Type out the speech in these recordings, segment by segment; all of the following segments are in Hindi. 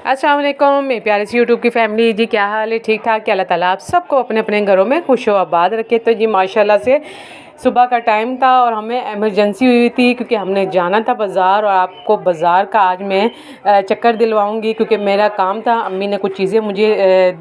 अस्सलाम वालेकुम मेरे प्यारे सी यूट्यूब की फैमिली जी, क्या हाल है? ठीक ठाक। क्या अल्लाह ताला आप सबको अपने अपने घरों में खुश आबाद रखे। तो जी माशाल्लाह से सुबह का टाइम था और हमें इमरजेंसी हुई थी क्योंकि हमने जाना था बाज़ार। और आपको बाज़ार का आज मैं चक्कर दिलवाऊंगी क्योंकि मेरा काम था। अम्मी ने कुछ चीज़ें मुझे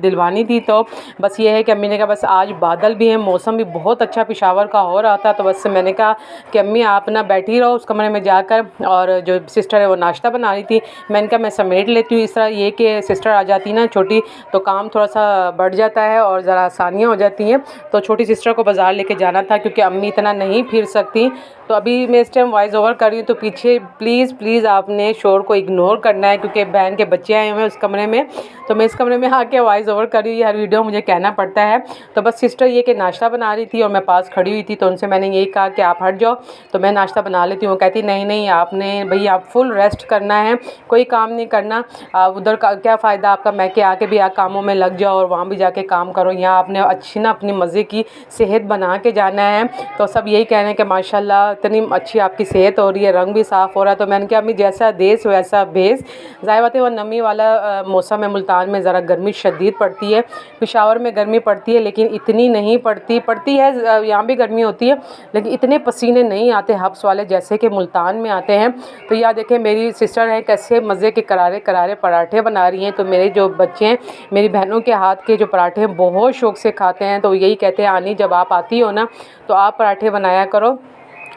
दिलवानी थी। तो बस ये है कि अम्मी ने कहा बस आज बादल भी हैं, मौसम भी बहुत अच्छा पेशावर का हो रहा था। तो बस मैंने कहा कि अम्मी आप ना बैठी रहो उस कमरे में जाकर। और जो सिस्टर है वो नाश्ता बना रही थी, मैंने कहा मैं समेट लेती हूँ। इस तरह ये कि सिस्टर आ जाती ना छोटी तो काम थोड़ा सा बढ़ जाता है और ज़रा आसानियाँ हो जाती हैं। तो छोटी सिस्टर को बाज़ार लेके जाना था क्योंकि अम्मी इतना नहीं फिर सकती। तो अभी मैं इस टाइम वॉइस ओवर कर रही हूँ तो पीछे प्लीज़ आपने शोर को इग्नोर करना है क्योंकि बहन के बच्चे आए हुए हैं उस कमरे में। तो मैं इस कमरे में आके वॉइस ओवर कर रही हूँ, हर वीडियो मुझे कहना पड़ता है। तो बस सिस्टर ये कि नाश्ता बना रही थी और मैं पास खड़ी हुई थी तो उनसे मैंने यही कहा कि आप हट जाओ तो मैं नाश्ता बना लेती हूँ। वो कहती नहीं आपने भई आप फुल रेस्ट करना है, कोई काम नहीं करना। उधर का क्या फ़ायदा आपका, मैं के आके भी आप कामों में लग जाओ और वहाँ भी जाके काम करो। यहाँ आपने अच्छी ना अपनी मज़े की सेहत बना के जाना है। तो सब यही कह रहे हैं कि माशाल्लाह इतनी अच्छी आपकी सेहत हो रही है, रंग भी साफ़ हो रहा है। तो मैंने कहा अम्मी जैसा देश वैसा भेस। ज़ाहिर बात है वो नमी वाला मौसम है, मुल्तान में ज़रा गर्मी शदीद पड़ती है, पेशावर में गर्मी पड़ती है लेकिन इतनी नहीं पड़ती है। यहाँ भी गर्मी होती है लेकिन इतने पसीने नहीं आते हब्स वाले जैसे कि मुल्तान में आते हैं। तो यहाँ देखें मेरी सिस्टर है कैसे मज़े के करारे करारे पराठे बना रही हैं। तो मेरे जो बच्चे हैं मेरी बहनों के हाथ के जो पराठे हैं बहुत शौक़ से खाते हैं। तो यही कहते हैं आनी जब आप आती हो ना तो आप पराठे बनाया करो।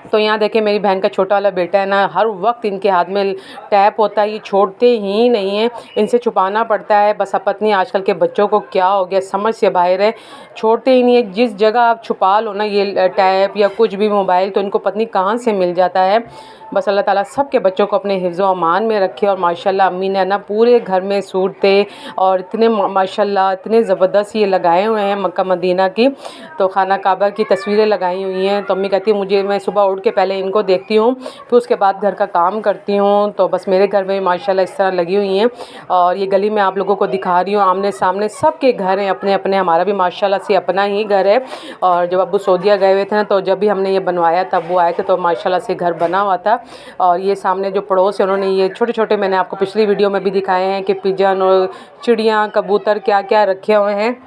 तो यहाँ देखें मेरी बहन का छोटा वाला बेटा है ना, हर वक्त इनके हाथ में टैप होता है, ये छोड़ते ही नहीं हैं, इनसे छुपाना पड़ता है। बस अब पत्नी आजकल के बच्चों को क्या हो गया समझ से बाहर है, छोड़ते ही नहीं है। जिस जगह आप छुपा लो ना ये टैप या कुछ भी मोबाइल तो इनको पत्नी कहाँ से मिल जाता है। बस अल्लाह ताला सब के बच्चों को अपने हिफ्ज़ व अमान में रखे। और माशाल्लाह अम्मी ने ना पूरे घर में सूट थे और इतने माशाल्लाह इतने ज़बरदस्त ये लगाए हुए हैं मक्का मदीना की, तो खाना काबा की तस्वीरें लगाई हुई हैं। तो अम्मी कहती है मुझे, मैं सुबह उठ के पहले इनको देखती हूँ फिर उसके बाद घर का काम करती हूँ। तो बस मेरे घर में माशाल्लाह इस तरह लगी हुई हैं। और ये गली में आप लोगों को दिखा रही हूँ, आमने सामने सबके घर हैं अपने अपने, हमारा भी माशाल्लाह से अपना ही घर है। और जब अब्बू सऊदीया गए हुए थे ना तो जब भी हमने ये बनवाया था अब्बू आए थे तो माशाल्लाह से घर बना हुआ था। और ये सामने जो पड़ोस है उन्होंने ये छोटे छोटे, मैंने आपको पिछली वीडियो में भी दिखाए हैं कि पिजन और चिड़ियाँ कबूतर क्या क्या रखे हुए हैं।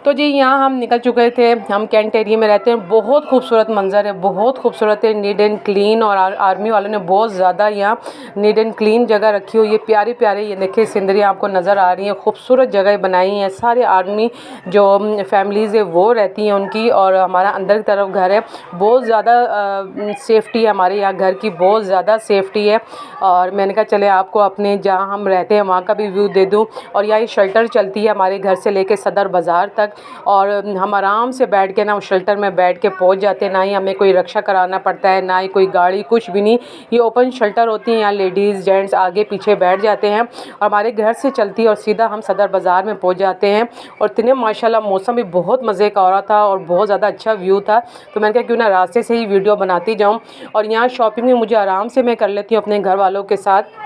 तो जी यहाँ हम निकल चुके थे, हम कैंट एरिया में रहते हैं। बहुत खूबसूरत मंज़र है, बहुत खूबसूरत है, नीट एंड क्लीन। और आर्मी वालों ने बहुत ज़्यादा यहाँ नीट एंड क्लीन जगह रखी हुई है। प्यारी प्यारे ये देखिए सिनरियाँ आपको नज़र आ रही हैं, खूबसूरत जगह बनाई हैं। सारे आर्मी जो फैमिलीज़ है वो रहती हैं उनकी। और हमारा अंदर की तरफ घर है, बहुत ज़्यादा सेफ्टी है हमारे यहाँ घर की, बहुत ज़्यादा सेफ्टी है। और मैंने कहा चले आपको अपने जहाँ हम रहते हैं वहाँ का भी व्यू दे दूँ। और यहाँ शेल्टर चलती है हमारे घर से लेके सदर बाज़ार तक और हम आराम से बैठ के ना उस शेल्टर में बैठ के पहुंच जाते हैं। ना ही हमें कोई रक्षा कराना पड़ता है, ना ही कोई गाड़ी, कुछ भी नहीं। ये ओपन शेल्टर होती हैं, यहाँ लेडीज़ जेंट्स आगे पीछे बैठ जाते हैं और हमारे घर से चलती है और सीधा हम सदर बाज़ार में पहुंच जाते हैं। और इतने माशाल्लाह मौसम भी बहुत मज़े का हो रहा था और बहुत ज़्यादा अच्छा व्यू था। तो मैंने कहा क्यों ना रास्ते से ही वीडियो बनाती जाऊँ। और यहाँ शॉपिंग भी मुझे आराम से मैं कर लेती हूँ अपने घर वालों के साथ,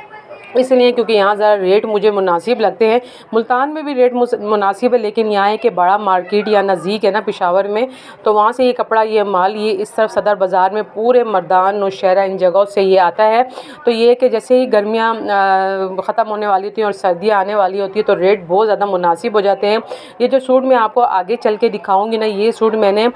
इसलिए क्योंकि यहाँ ज़रा रेट मुझे मुनासिब लगते हैं। मुल्तान में भी रेट मुनासिब है लेकिन यहाँ है कि बड़ा मार्केट या नज़दीक है ना पेशावर में, तो वहाँ से ये कपड़ा ये माल ये इस तरफ सदर बाज़ार में पूरे मर्दान नौशहरा इन जगहों से ये आता है। तो ये कि जैसे ही गर्मियाँ ख़त्म होने वाली होती हैं और सर्दियाँ आने वाली होती है तो रेट बहुत ज़्यादा मुनासिब हो जाते हैं। ये जो सूट मैं आपको आगे चल के दिखाऊँगी ना, ये सूट मैंने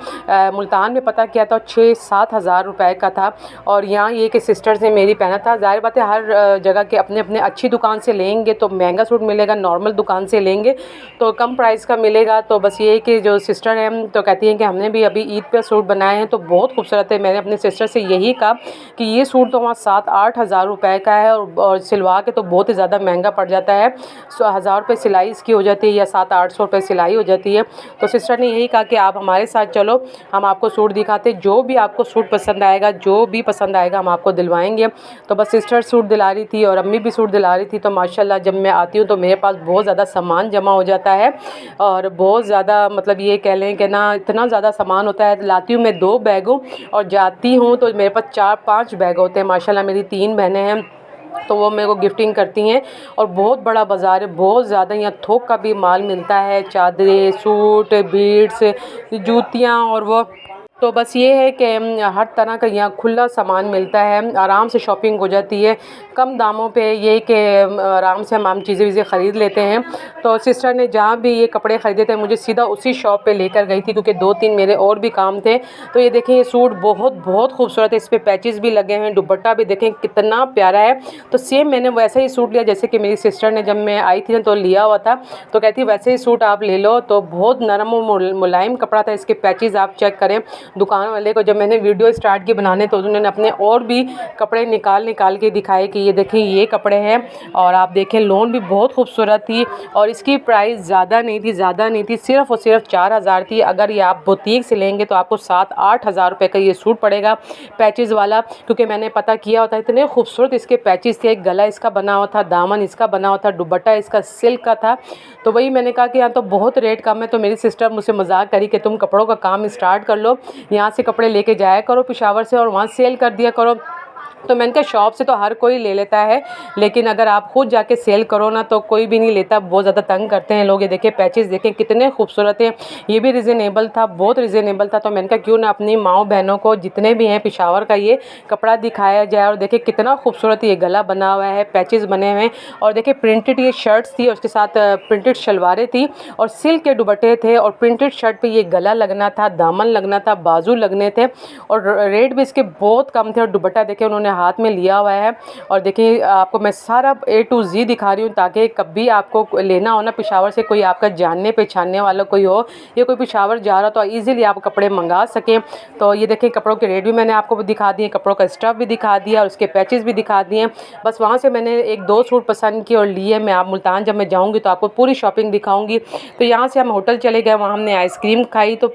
मुल्तान में पता किया था 6-7 हज़ार रुपये का था। और यहाँ ये कि सिस्टर्स ने मेरी पहना था। ज़ाहिर बात है हर जगह के अपने अपने अच्छी दुकान से लेंगे तो महंगा सूट मिलेगा, नॉर्मल दुकान से लेंगे तो कम प्राइस का मिलेगा। तो बस ये है कि जो सिस्टर हैं तो कहती हैं कि हमने भी अभी ईद पे सूट बनाए हैं तो बहुत खूबसूरत है। मैंने अपने सिस्टर से यही कहा कि ये सूट तो वहाँ 7-8 हज़ार रुपये का है और सिलवा के तो बहुत ही ज़्यादा महंगा पड़ जाता है। 1000 रुपये सिलाई इसकी हो जाती है या 700-800 रुपये सिलाई हो जाती है। तो सिस्टर ने यही कहा कि आप हमारे साथ चलो, हम आपको सूट दिखाते, जो भी आपको सूट पसंद आएगा, जो भी पसंद आएगा हम आपको दिलवाएंगे। तो बस सिस्टर सूट दिला रही थी और अम्मी भी सूट दिला रही थी। तो माशाल्लाह जब मैं आती हूँ तो मेरे पास बहुत ज़्यादा सामान जमा हो जाता है और बहुत ज़्यादा मतलब ये कह लें कि ना इतना ज़्यादा सामान होता है। लाती हूँ मैं 2 बैग और जाती हूँ तो मेरे पास 4-5 बैग होते हैं। माशाल्लाह मेरी 3 बहनें हैं तो वो मेरे को गिफ्टिंग करती हैं। और बहुत बड़ा बाज़ार है, बहुत ज़्यादा यहाँ थोक का भी माल मिलता है, चादरें, सूट, बीड्स, जूतियाँ और वो तो बस ये है कि हर तरह का यहाँ खुला सामान मिलता है, आराम से शॉपिंग हो जाती है कम दामों पे। ये कि आराम से हम चीज़ें वीज़ें ख़रीद लेते हैं। तो सिस्टर ने जहाँ भी ये कपड़े ख़रीदे थे मुझे सीधा उसी शॉप पे लेकर गई थी, क्योंकि 2-3 मेरे और भी काम थे। तो ये देखें, ये सूट बहुत बहुत खूबसूरत है, इस पर पैचेस भी लगे हैं, दुपट्टा भी देखें कितना प्यारा है। तो सेम मैंने वैसा ही सूट लिया जैसे कि मेरी सिस्टर ने जब मैं आई थी ना तो लिया हुआ था। तो कहती वैसे ही सूट आप ले लो। तो बहुत नरम और मुलायम कपड़ा था, इसके पैचेस आप चेक करें। दुकान वाले को जब मैंने वीडियो स्टार्ट की बनाने तो उन्होंने अपने और भी कपड़े निकाल के दिखाए कि ये देखें ये कपड़े हैं। और आप देखें लोन भी बहुत खूबसूरत थी और इसकी प्राइस ज़्यादा नहीं थी, सिर्फ़ और सिर्फ 4,000 थी। अगर ये आप बुटीक से लेंगे तो आपको 7-8 हज़ार रुपये का ये सूट पड़ेगा पैचेस वाला, क्योंकि मैंने पता किया होता है इतने खूबसूरत इसके पैचेस थे। गला इसका बना हुआ था, दामन इसका बना हुआ था, दुपट्टा इसका सिल्क का था। तो वही मैंने कहा कि यहाँ तो बहुत रेट कम है। तो मेरी सिस्टर मुझसे मजाक करी कि तुम कपड़ों का काम स्टार्ट कर लो, यहाँ से कपड़े लेके जाया करो पेशावर से और वहाँ सेल कर दिया करो। तो मैंने कहा शॉप से तो हर कोई ले लेता है, लेकिन अगर आप खुद जाके सेल करो ना तो कोई भी नहीं लेता, बहुत ज़्यादा तंग करते हैं लोग। ये देखें पैचेस देखें कितने खूबसूरत हैं, ये भी रिजनेबल था, बहुत रिजनेबल था। तो मैंने कहा क्यों ना अपनी माओ बहनों को जितने भी हैं पेशावर का ये कपड़ा दिखाया जाए। और देखें कितना खूबसूरत ये गला बना हुआ है, पैचेस बने हुए हैं। और देखें प्रिंटेड ये शर्ट्स थी और उसके साथ प्रिंटेड शलवारें थी और सिल्क के दुपट्टे थे और प्रिंटेड शर्ट पे ये गला लगना था, दामन लगना था, बाजू लगने थे और रेट भी इसके बहुत कम थे। और दुपट्टा देखें उन्होंने हाथ में लिया हुआ है। और देखिए आपको मैं सारा A to Z दिखा रही हूँ ताकि कभी आपको लेना हो ना पेशावर से, कोई आपका जानने पहचानने वाला कोई हो या कोई पेशावर जा रहा तो इजीली आप कपड़े मंगा सकें। तो ये देखें कपड़ों के रेट भी मैंने आपको दिखा दिए, कपड़ों का स्टफ़ भी दिखा दिया और उसके पैचेस भी दिखा दिए। बस वहाँ से मैंने 1-2 सूट पसंद किए और लिए। मैं आप मुल्तान जब मैं जाऊँगी तो आपको पूरी शॉपिंग दिखाऊँगी। तो यहाँ से हम होटल चले गए, वहाँ हमने आइसक्रीम खाई। तो